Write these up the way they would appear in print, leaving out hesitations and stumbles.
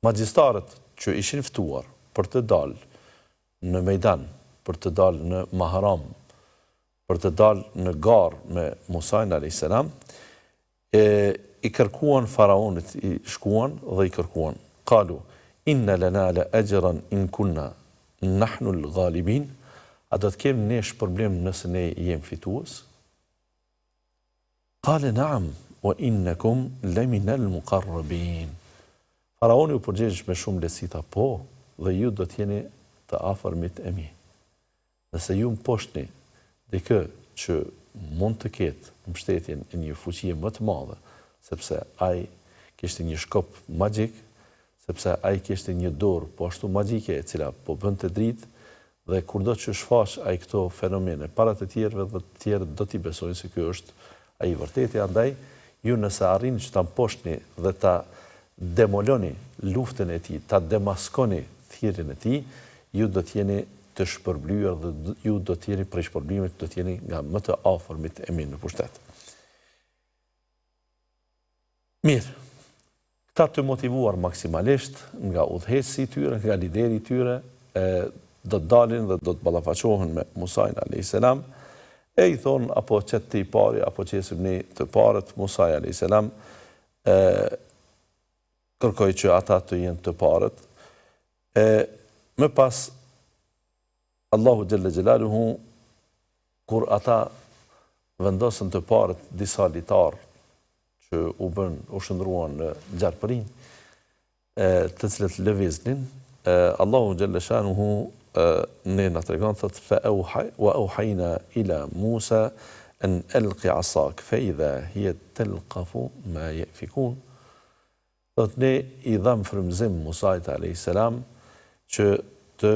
magjistarët që ishin ftuar për të dalë në Mejdan, për të dalë në Mahram, për të dalë në garë me Musajn a.s. I kërkuan faraonit, i shkuan dhe i kërkuan. Kalu, inna lana la ajran in kunna nahnu l-ghalibin, a do të kemë ne shpërblim nëse ne jem fitues? Kale naam, wa innakum lamina l-muqarrabin. Faraoni u përgjigj me shumë lehtësi, po, dhe ju do të jeni të afërmit e mi. Nëse ju më poshtni dikë që mund të ketë mbështetjen e një fuqie më të madhe, sepse ai kishte një shkop magjik, sepse ai kishte një dorë po ashtu magjike e cila po bënte dritë, dhe kurdo që shfaq ai këto fenomene para të tjerëve dhe të tjerët do t'i besojnë se ky është ai vërteti. Andaj ju nëse arrini që ta mposhtni dhe ta demoloni luftën e tij, ta demaskoni thirrjen e tij, ju do të jeni të shpërblyer dhe ju do të jeni prej shpërblimit, do të jeni nga më të afërmit e mi në pushtet. Mirë, këta të motivuar maksimalisht nga udhëheci i tyre, nga lideri i tyre, do të dalin dhe do të ballafaqohen me Musajn a.s. E i thonë, apo qëtë të i pari, apo qesim një të parët, Musaj a.s. Kërkoj që ata të jenë të parët. Më pas, Allahu Gjelle Gjelaluhu, kur ata vendosën të parët disa litarë që u shëndruan në gjarpërin, të cilët lëviznin, Allahu Gjelle Shanuhu ne në të regonë, thëtë, wa auhajna ila Musa an alqi asak, fa idha hiya talqafu ma yafikun. Thëtë, ne i dham frymëzim Musajt a.s. që të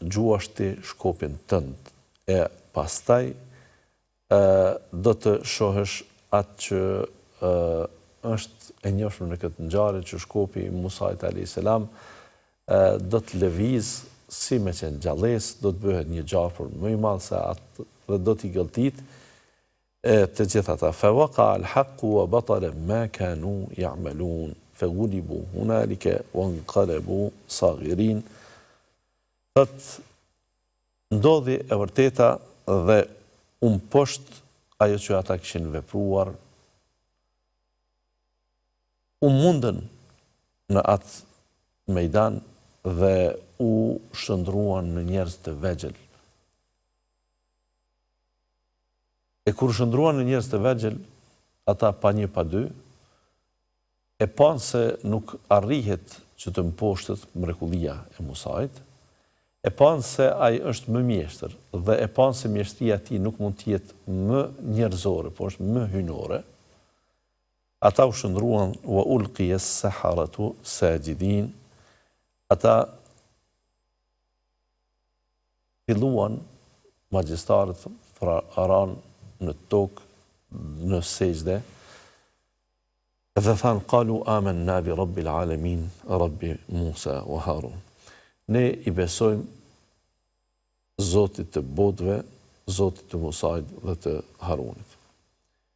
gjuashti shkopin tënd, e pastaj do të shohësh atë që është e njohshëm në këtë ngjarje, që shkopi Musajt a.s. Do të lëviz si me qenë gjallës, do të bëhet një gjarpër më i madh se atë dhe do t'i gëlltit të gjitha ata. Fa waqa al-haqqu wa batala ma kanu ya'malun, fa ghulibu hunalika wa inqalabu saghirin. Ndodhi e vërteta dhe posht ajo që ata kishin vepruar, mundën në atë mejdan dhe u shëndruan në njerëz të vegjël. E kur shëndruan në njerëz të vegjël, ata pa një pa dy, e panë se nuk arrihet që të mposhtet mrekullia e Musajt, e panë se ai është më mjeshtër, dhe e panë se mjeshtria e tij nuk mund të jetë më njerëzore, por është më hynore, ata u shëndruan wa ulqiya as-saharatu sajidin. Ata filluan magjistarët aran në tokë, në sejdë, dhe thanë, qalu amanna bi rabbil alamin, rabbi Musa wa Harun. Ne i besojmë Zotit të botëve, Zotit të Musajt dhe të Harunit.